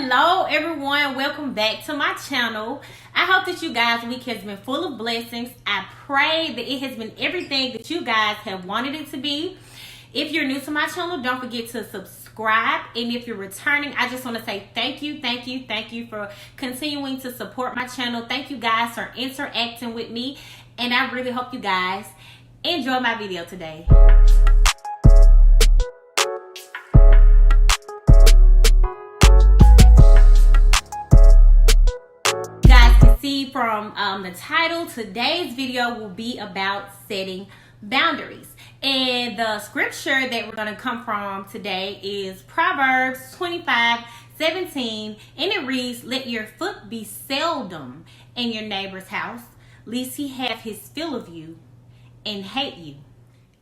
Hello everyone, welcome back to my channel. I hope that you guys' week has been full of blessings. I pray that it has been everything that you guys have wanted it to be. If you're new to my channel, don't forget to subscribe. And if you're returning, I just want to say thank you for continuing to support my channel. Thank you guys for interacting with me. And I really hope you guys enjoy my video today. See from the title, today's video will be about setting boundaries, and the scripture that we're going to come from today is Proverbs 25:17, and it reads, "Let your foot be seldom in your neighbor's house, lest he have his fill of you and hate you."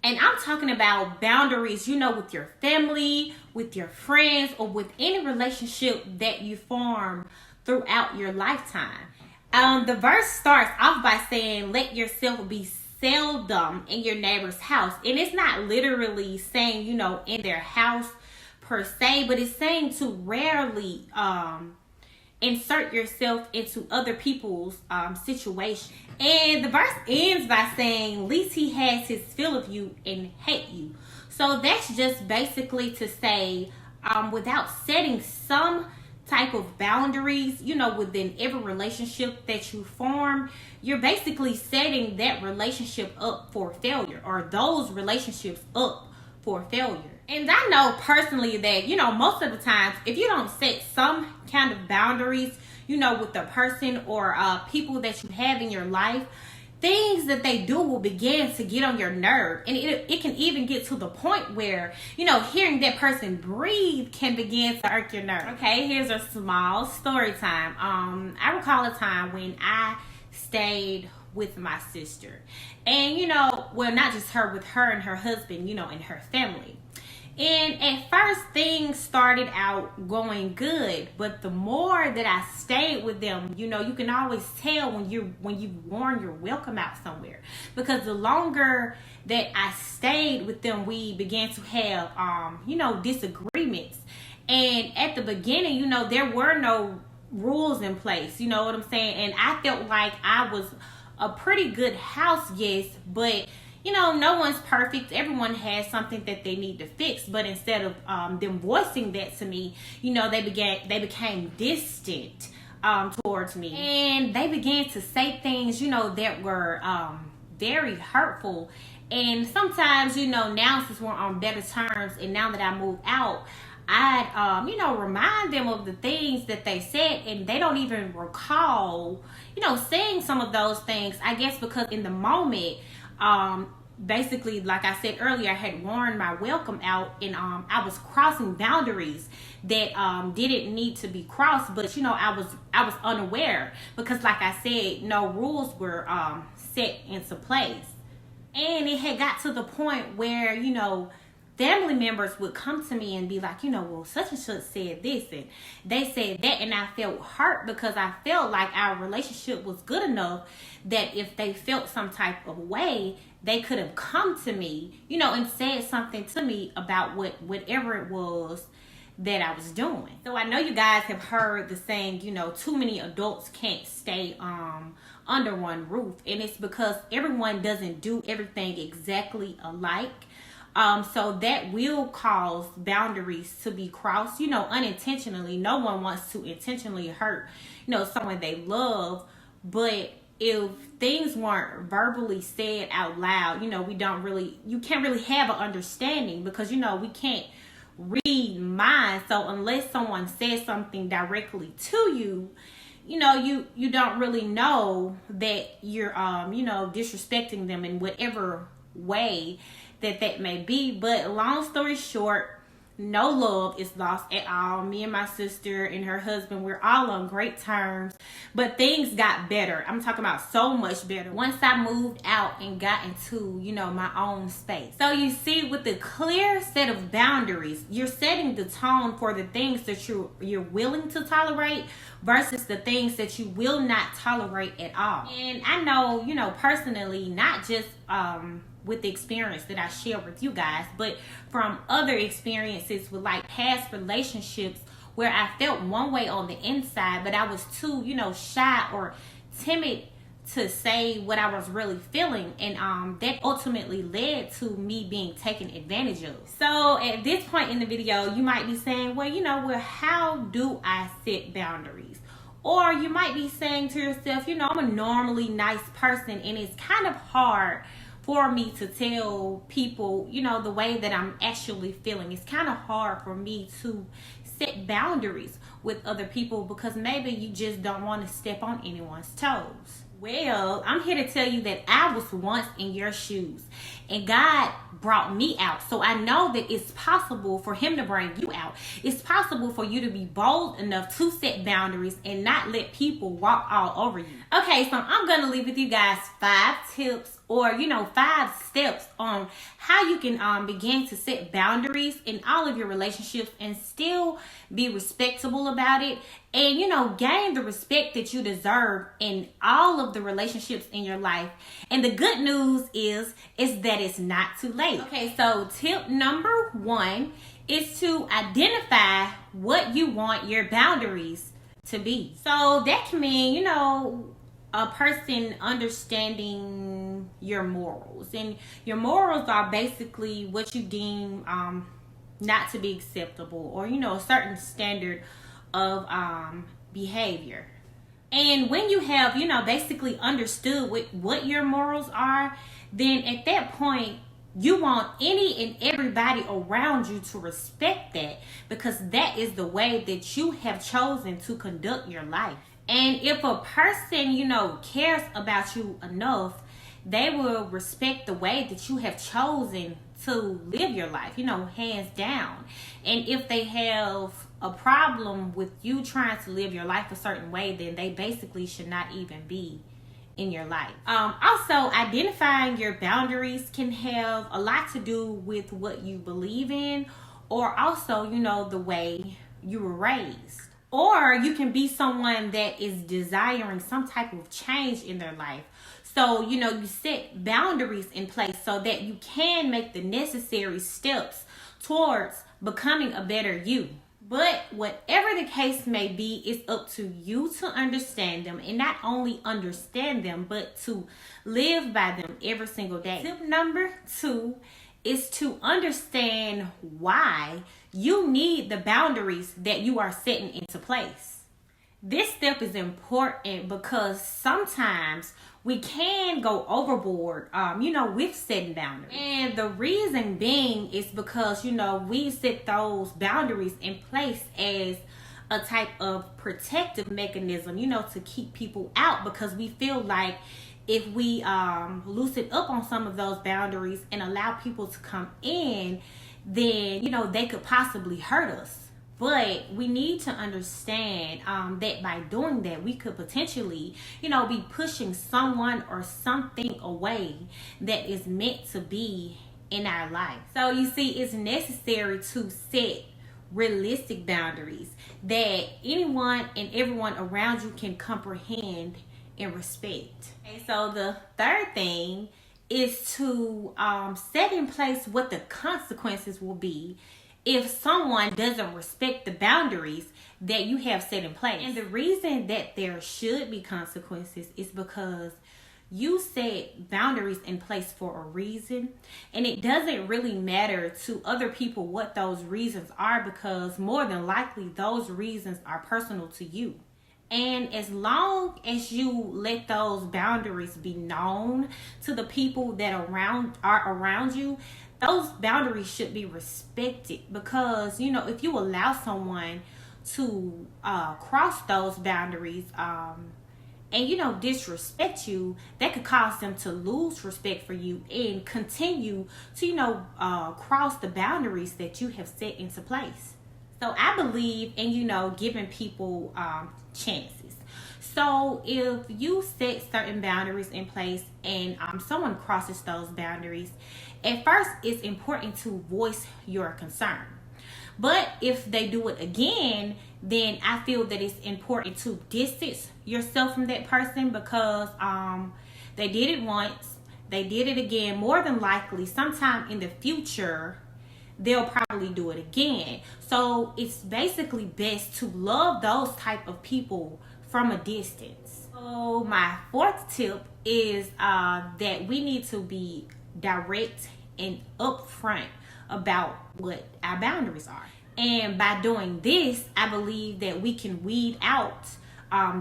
And I'm talking about boundaries, with your family, with your friends, or with any relationship that you form throughout your lifetime. The verse starts off by saying, let yourself be seldom in your neighbor's house. And it's not literally saying, in their house per se, but it's saying to rarely insert yourself into other people's situation. And the verse ends by saying, least he has his fill of you and hate you. So that's just basically to say, without setting some type of boundaries, within every relationship that you form, you're basically setting that relationship up for failure, or those relationships up for failure. And I know personally that, most of the times, if you don't set some kind of boundaries, with the person or people that you have in your life, things that they do will begin to get on your nerve. And it can even get to the point where, hearing that person breathe can begin to irk your nerve. Okay, here's a small story time. I recall a time when I stayed with my sister. And, not just her, with her and her husband, and her family. And at first, things started out going good, but the more that I stayed with them, you can always tell when you've worn your welcome out somewhere. Because the longer that I stayed with them, we began to have, disagreements. And at the beginning, there were no rules in place. You know what I'm saying? And I felt like I was a pretty good house guest, but no one's perfect. Everyone has something that they need to fix. But instead of them voicing that to me, they became distant towards me. And they began to say things, that were very hurtful. And sometimes, now since we're on better terms and now that I moved out, I'd, remind them of the things that they said, and they don't even recall, saying some of those things. I guess because in the moment, basically, like I said earlier, I had worn my welcome out, and I was crossing boundaries that didn't need to be crossed. But I was unaware because, like I said, no rules were set into place, and it had got to the point where family members would come to me and be like, well, such and such said this and they said that, and I felt hurt because I felt like our relationship was good enough that if they felt some type of way, they could have come to me, and said something to me about whatever it was that I was doing. So I know you guys have heard the saying, too many adults can't stay under one roof, and it's because everyone doesn't do everything exactly alike. So that will cause boundaries to be crossed, unintentionally. No one wants to intentionally hurt, someone they love. But if things weren't verbally said out loud, you can't really have an understanding because, we can't read minds. So unless someone says something directly to you, you don't really know that you're, disrespecting them in whatever way that may be. But long story short, no love is lost at all. Me and my sister and her husband, we're all on great terms, but things got better. I'm talking about so much better once I moved out and got into, my own space. So you see, with the clear set of boundaries, you're setting the tone for the things that you're willing to tolerate versus the things that you will not tolerate at all. And I know, personally, not just with the experience that I share with you guys, but from other experiences with like past relationships where I felt one way on the inside, but I was too, shy or timid to say what I was really feeling, and that ultimately led to me being taken advantage of. So at this point in the video, you might be saying, well, how do I set boundaries? Or you might be saying to yourself, I'm a normally nice person, and it's kind of hard for me to tell people, the way that I'm actually feeling. It's kind of hard for me to set boundaries with other people because maybe you just don't want to step on anyone's toes. Well, I'm here to tell you that I was once in your shoes, and God brought me out. So I know that it's possible for him to bring you out. It's possible for you to be bold enough to set boundaries and not let people walk all over you. Okay, so I'm going to leave with you guys 5 tips or 5 steps on how you can begin to set boundaries in all of your relationships and still be respectable about it, and gain the respect that you deserve in all of the relationships in your life. And the good news is that it's not too late. Okay, so tip number 1 is to identify what you want your boundaries to be. So that can mean, a person understanding your morals, and your morals are basically what you deem not to be acceptable, or a certain standard of behavior. And when you have basically understood what your morals are, then at that point you want any and everybody around you to respect that, because that is the way that you have chosen to conduct your life. And if a person, cares about you enough, they will respect the way that you have chosen to live your life, hands down. And if they have a problem with you trying to live your life a certain way, then they basically should not even be in your life. Also, identifying your boundaries can have a lot to do with what you believe in, or also, the way you were raised. Or you can be someone that is desiring some type of change in their life. So, you set boundaries in place so that you can make the necessary steps towards becoming a better you. But whatever the case may be, it's up to you to understand them, and not only understand them, but to live by them every single day. Tip number 2 is to understand why you need the boundaries that you are setting into place. This step is important because sometimes we can go overboard, with setting boundaries. And the reason being is because, we set those boundaries in place as a type of protective mechanism, to keep people out, because we feel like if we loosen up on some of those boundaries and allow people to come in, then, they could possibly hurt us. But we need to understand that by doing that, we could potentially, be pushing someone or something away that is meant to be in our life. So you see, it's necessary to set realistic boundaries that anyone and everyone around you can comprehend and respect. Okay, so the third thing is to set in place what the consequences will be if someone doesn't respect the boundaries that you have set in place. And the reason that there should be consequences is because you set boundaries in place for a reason, and it doesn't really matter to other people what those reasons are, because more than likely those reasons are personal to you. And as long as you let those boundaries be known to the people that are around you, those boundaries should be respected. Because, if you allow someone to cross those boundaries and, disrespect you, that could cause them to lose respect for you and continue to, cross the boundaries that you have set into place. So I believe in, giving people chances. So if you set certain boundaries in place and someone crosses those boundaries, at first it's important to voice your concern. But if they do it again, then I feel that it's important to distance yourself from that person, because they did it once, they did it again. More than likely, sometime in the future, they'll probably do it again. So it's basically best to love those type of people from a distance. So my fourth tip is that we need to be direct and upfront about what our boundaries are. And by doing this, I believe that we can weed out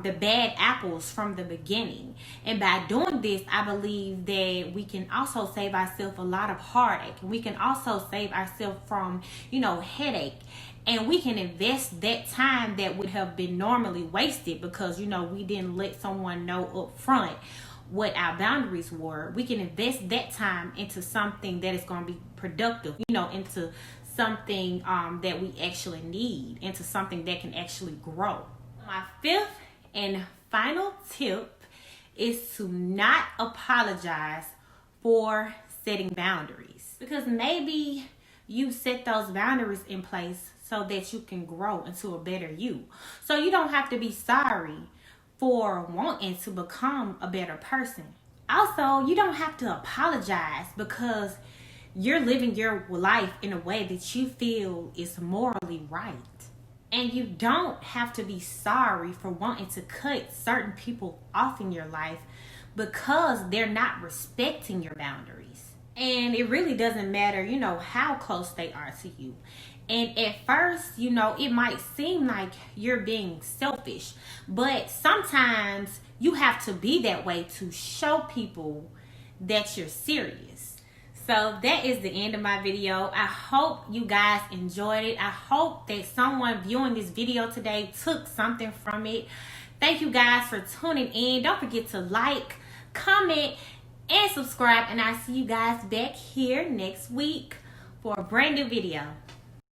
the bad apples from the beginning. And by doing this, I believe that we can also save ourselves a lot of heartache. We can also save ourselves from, headache. And we can invest that time that would have been normally wasted because, we didn't let someone know up front what our boundaries were. We can invest that time into something that is going to be productive, into something that we actually need, into something that can actually grow. My fifth and final tip is to not apologize for setting boundaries. Because maybe you set those boundaries in place so that you can grow into a better you. So you don't have to be sorry for wanting to become a better person. Also, you don't have to apologize because you're living your life in a way that you feel is morally right. And you don't have to be sorry for wanting to cut certain people off in your life because they're not respecting your boundaries. And it really doesn't matter, how close they are to you. And at first, it might seem like you're being selfish, but sometimes you have to be that way to show people that you're serious. So that is the end of my video. I hope you guys enjoyed it. I hope that someone viewing this video today took something from it. Thank you guys for tuning in. Don't forget to like, comment, and subscribe. And I'll see you guys back here next week for a brand new video.